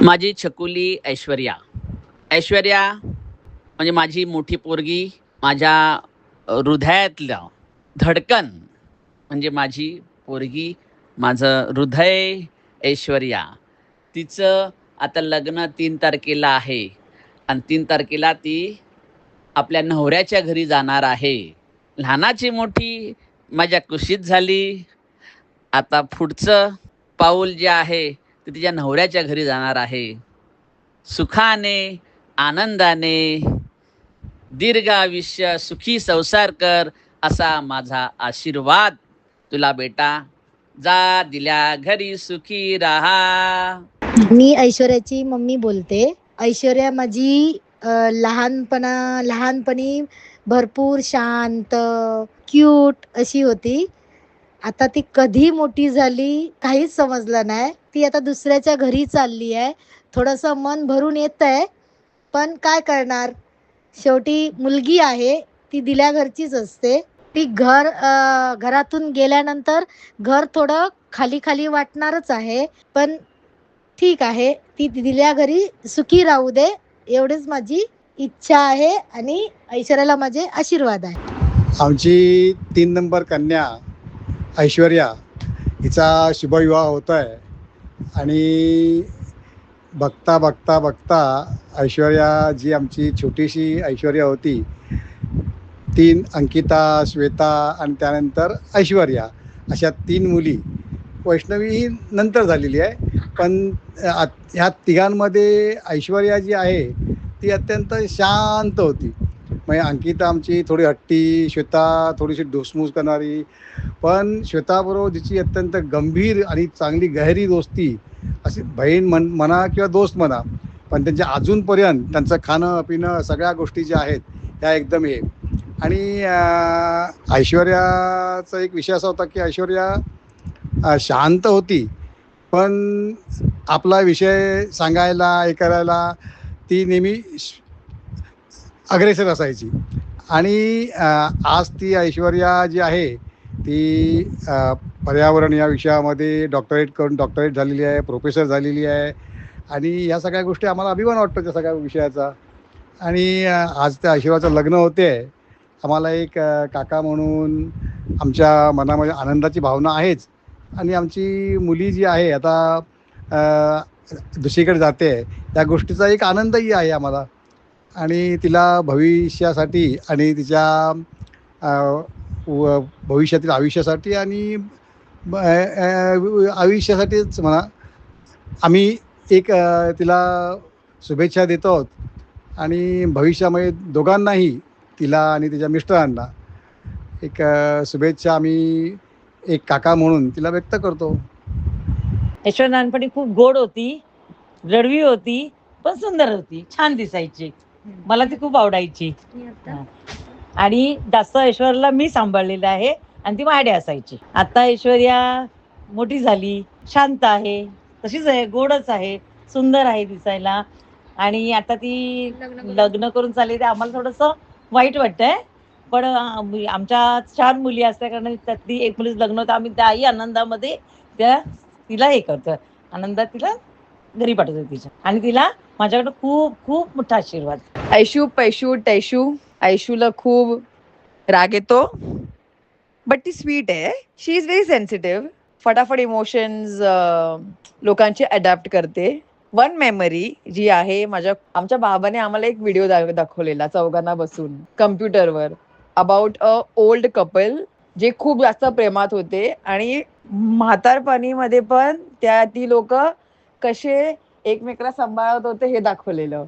माझी छकुली ऐश्वर्या. ऐश्वर्या म्हणजे माझी मोठी पोरगी. माझ्या हृदयातलं धडकन म्हणजे माझी पोरगी, माझं हृदय. ऐश्वर्या, तिचं आता लग्न 3 तारखेला आहे आणि 3 तारखेला ती आपल्या नवऱ्याच्या घरी जाणार आहे. लहानाची मोठी माझ्या कुशीत झाली. आता पुढचं पाऊल जे आहे ते तिच्या नवऱ्याच्या घरी जाणार आहे. सुखाने, आनंदाने, दीर्घ आयुष्य, सुखी संसार कर, असा माझा आशीर्वाद तुला बेटा. जा दिल्या घरी सुखी राहा. मी ऐश्वर्याची मम्मी बोलते. ऐश्वर्या माझी लहानपणी भरपूर शांत, क्यूट अशी होती. आता ती कधी मोठी झाली काहीच समजलं नाही. ती आता दुसऱ्याच्या घरी चालली आहे. थोडंसं मन भरून येत आहे, पण काय करणार, शेवटी मुलगी आहे, ती दिल्या घरचीच असते. ती घरातून गेल्यानंतर घर थोडं खाली खाली वाटणारच आहे, पण ठीक आहे, ती दिल्या घरी सुखी राहू दे, एवढीच माझी इच्छा आहे आणि ऐश्वर्याला माझे आशीर्वाद आहे. आमची 3 नंबर कन्या ऐश्वर्या हिचा शुभविवाह होत आहे आणि बघता बघता बघता ऐश्वर्या, जी आमची छोटीशी ऐश्वर्या होती, 3 अंकिता, श्वेता आणि त्यानंतर ऐश्वर्या, अशा 3 मुली. वैष्णवी ही नंतर झालेली आहे, पण ह्या तिघांमध्ये ऐश्वर्या जी आहे ती अत्यंत शांत होती. म्हणजे अंकिता आमची थोडी हट्टी, श्वेता थोडीशी ढुसमूस करणारी, पण श्वेताबरोबर तिची अत्यंत गंभीर आणि चांगली गहिरी दोस्ती, अशी बहीण म्हणा किंवा दोस्त म्हणा, पण त्यांच्या अजूनपर्यंत त्यांचं खाणं पिणं सगळ्या गोष्टी ज्या आहेत त्या एकदम हे. आणि ऐश्वर्याचा एक विषय असा होता की ऐश्वर्या शांत होती, पण आपला विषय सांगायला हे करायला ती नेहमी अग्रेसर असायची. आणि आज ती ऐश्वर्या जी आहे ती पर्यावरण या विषयामध्ये डॉक्टरेट झालेली आहे, प्रोफेसर झालेली आहे. आणि या सगळ्या गोष्टी आम्हाला अभिमान वाटतो त्या सगळ्या विषयाचा. आणि आज त्या ऐश्वर्याचं लग्न होते आहे. आम्हाला एक काका म्हणून आमच्या मनामध्ये आनंदाची भावना आहेच. आणि आमची मुली जी आहे आता दुसरीकडे जाते आहे, त्या गोष्टीचा एक आनंदही आहे आम्हाला. आणि तिला भविष्यासाठी आणि तिच्या भविष्यातील आयुष्यासाठी आणि आयुष्यासाठीच म्हणा, आम्ही एक तिला शुभेच्छा देतो आहोत. आणि भविष्यामध्ये दोघांनाही, तिला आणि तिच्या मिस्टरांना, एक शुभेच्छा आम्ही एक काका म्हणून तिला व्यक्त करतो. ऐश्वर्या लहानपणी खूप गोड होती, रडवी होती, पण सुंदर होती, छान दिसायची. मला ती खूप आवडायची. आणि जास्त ऐश्वर्याला मी सांभाळलेलं आहे आणि ती माझ्याकडे असायची. आता ऐश्वर्या मोठी झाली, शांत आहे, तशीच आहे, गोडच आहे, सुंदर आहे दिसायला. आणि आता ती लग्न करून चालली, ते आम्हाला थोडंसं वाईट वाटतंय. पण आमच्या 4 मुली असल्या कारण त्यातली एक मुलीच लग्न होतं. आम्ही त्याही आनंदामध्ये तिला हे करतो, आनंदात तिला घरी पाठवतो तिच्या. आणि तिला माझ्याकडे खूप खूप मोठा आशीर्वाद. ऐशू पैशू टैशू. ऐशूला खूप राग येतो, बट ती स्वीट आहे. शी इज व्हेरी सेन्सिटिव्ह. फटाफट इमोशन्स लोकांची अडॅप्ट करते. वन मेमरी जी आहे, आमच्या बाबाने आम्हाला एक व्हिडिओ दाखवलेला चौघांना बसून कम्प्युटरवर, अबाउट अ ओल्ड कपल जे खूप जास्त प्रेमात होते आणि म्हातारपणीमध्ये पण ती लोक कसे एकमेकाला सांभाळत होते हे दाखवलेलं.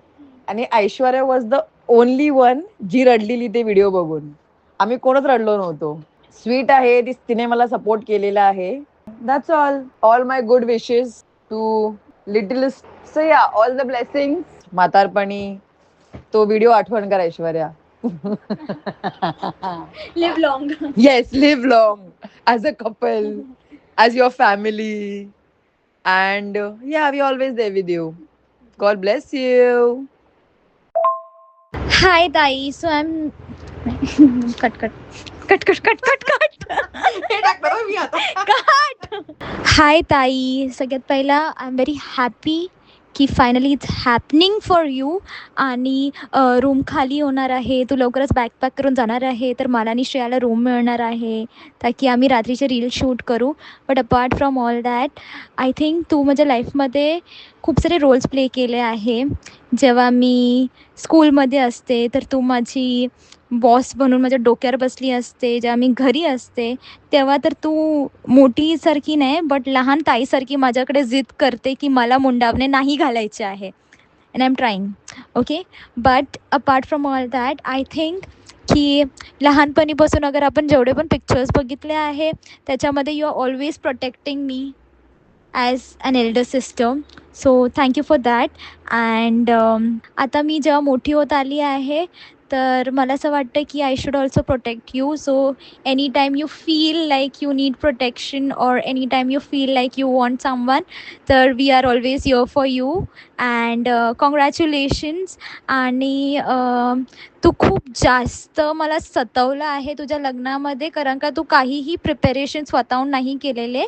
आणि Aishwarya was the only one जी रडलेली ते व्हिडिओ बघून. आम्ही कोणच रडलो नव्हतो. स्वीट आहे, तिने मला सपोर्ट केलेला आहे. That's all my good wishes to little. So yeah, all the blessings. म्हातारपणी तो व्हिडिओ आठवण कर Aishwarya. Live long. Yes, live long as a couple, as your family. And yeah, we always there with you. God bless you. Hi, Dai. So I'm cut. Hi, Dai. सगळ्यात पहिला I am very happy की finally it's happening for you. आणि room खाली होणार आहे, तू लवकरच backpack करून जाणार आहे, तर मला आणि श्रेयाला रूम मिळणार आहे ताकी आम्ही रात्रीचे रील शूट करू. But apart from all that I think तू माझ्या लाईफमध्ये खूप सारे रोल्स प्ले केले आहे. जेव्हा मी स्कूलमध्ये असते तर तू माझी बॉस बनून माझ्या डोक्यावर बसली असते. जेव्हा मी घरी असते तेव्हा तर तू मोठीसारखी नाही बट लहान ताईसारखी माझ्याकडे जिद करते की मला मुंडावणे नाही घालायचे आहे. And I am trying. Okay. But apart from all that I think की लहानपणीपासून अगर आपण जेवढे पण पिक्चर्स बघितले आहे त्याच्यामध्ये you are always protecting me as an elder sister. So thank you for that. And आता मी जेव्हा मोठी होत आली आहे तर मला असं वाटतं की I should also protect you. So any time you feel like you need protection or any time you feel like you want someone तर we are always here for you. And congratulations. आणि तू खूप जास्त मला सतवलं आहे तुझ्या लग्नामध्ये, कारण का तू काहीही प्रिपेरेशन स्वतःहून नाही केलेले,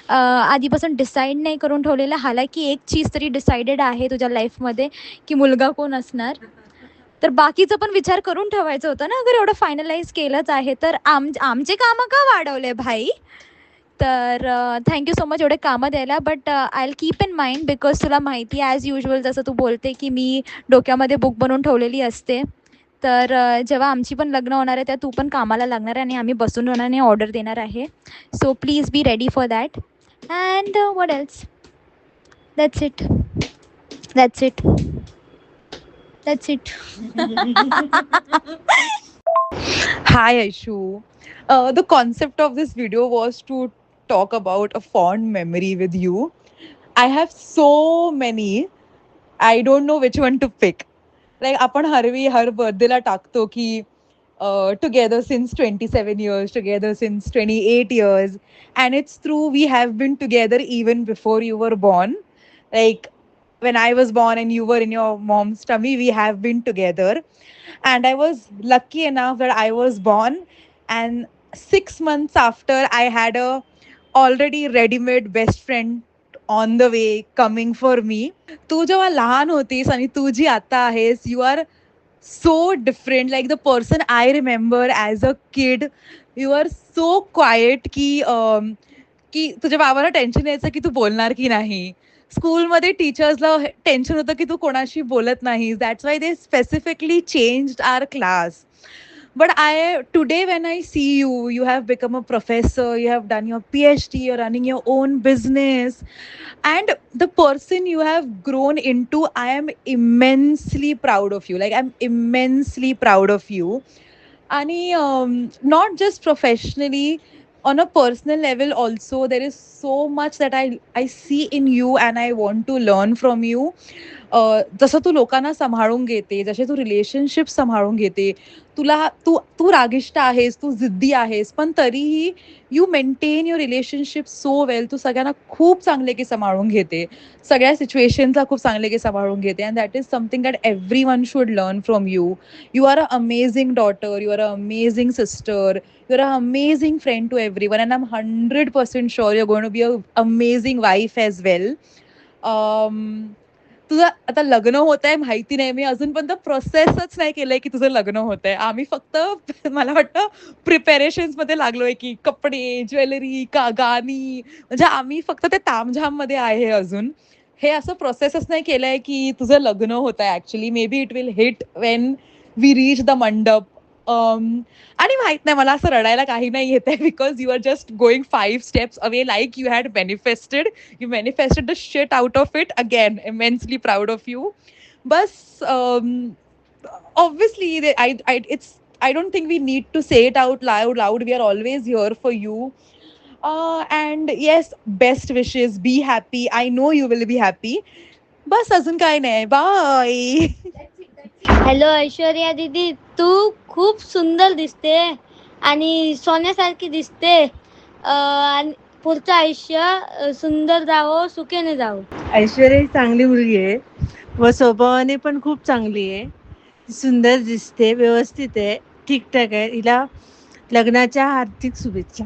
आधीपासून डिसाईड नाही करून ठेवलेलं. हालाकी एक चीज तरी डिसाइडेड आहे तुझ्या लाईफमध्ये की मुलगा कोण असणार, तर बाकीचं पण विचार करून ठेवायचं होतं ना. अगर एवढं फायनलाइज केलंच आहे तर आमचे कामं का वाढवले भाई. तर थँक्यू सो मच एवढे कामं द्यायला. But I will keep in mind because तुला माहिती आहे ॲज युजल जसं तू बोलते की मी डोक्यामध्ये बुक बनवून ठेवलेली असते. तर जेव्हा आमची पण लग्न होणार आहे तेव्हा तू पण कामाला लागणार आहे आणि आम्ही बसून राहणार आणि ऑर्डर देणार आहे. So please be ready for that. And what else. That's it. That's it. That's it. Hi, Aishu. The concept of this video was to talk about a fond memory with you. I have so many. I don't know which one to pick. Like आपण हर बर्थडेला टाकतो की together since 27 years, together since 28 years, and it's true. We have been together even before you were born. Like when I was born and you were in your mom's tummy, we have been together. And I was lucky enough that I was born, and 6 months after I had a already ready-made best friend on the way coming for me. तू जेव्हा लहान होतीस आणि तू जी आता आहेस, you are so different. Like the person I remember as a kid, you are so quiet की तुझ्या बाबाला tension यायचं की तू बोलणार की नाही. स्कूलमध्ये टीचर्सला टेन्शन होतं की तू कोणाशी बोलत नाहीस. That's why they specifically changed our class. But today when I see you, you have become a professor, you have done your PhD, you're running your own business, and the person you have grown into, I am immensely proud of you. Like I'm immensely proud of you. And not just professionally, on a personal level also, there is so much that I see in you and I want to learn from you. जसं तू लोकांना सांभाळून घेते, जसे तू relationship सांभाळून घेते, तू रागिष्ट आहेस, तू जिद्दी आहेस, पण तरीही you maintain your relationship so well. तू सगळ्यांना खूप चांगले की सांभाळून घेते, सगळ्या सिच्युएशनला खूप चांगले की सांभाळून घेते. And that is something that every one should learn from you. You are a amazing daughter, you are a amazing sister, you're an amazing friend to everyone, and I'm 100% sure you're going to be an amazing wife as well. तुझं आता लग्न होत आहे माहिती नाही, मी अजूनपर्यंत प्रोसेसच नाही केलंय की तुझं लग्न होत आहे. आम्ही फक्त मला वाटतं प्रिपेरेशन्स मध्ये लागलोय की कपडे, ज्वेलरी, गाणी, म्हणजे आम्ही फक्त ते तामझाम मध्ये आहे अजून. हे असं प्रोसेसच नाही केलंय की तुझं लग्न होत आहे. Actually maybe it will hit when we reach the mandap. आणि माहित नाही, मला असं रडायला काही नाही येत आहे because you are just going 5 steps away like you had manifested. You manifested the shit out of it. Again, immensely proud of you. Bus, obviously, I don't think we need to say it out loud. We are always here for you. And yes, best wishes. Be happy. I know you will be happy. बस अजून काय नाही. Bye. Hello Aishwarya दीदी, तू खूप सुंदर दिसते आणि सोन्यासारखी दिसते. आणि पुढचं आयुष्य सुंदर जावो, सुखेने जावो. ऐश्वर्या ही चांगली मुलगी आहे व स्वभावाने पण खूप चांगली आहे. सुंदर दिसते, व्यवस्थित आहे, ठीकठाक आहे. हिला लग्नाच्या हार्दिक शुभेच्छा.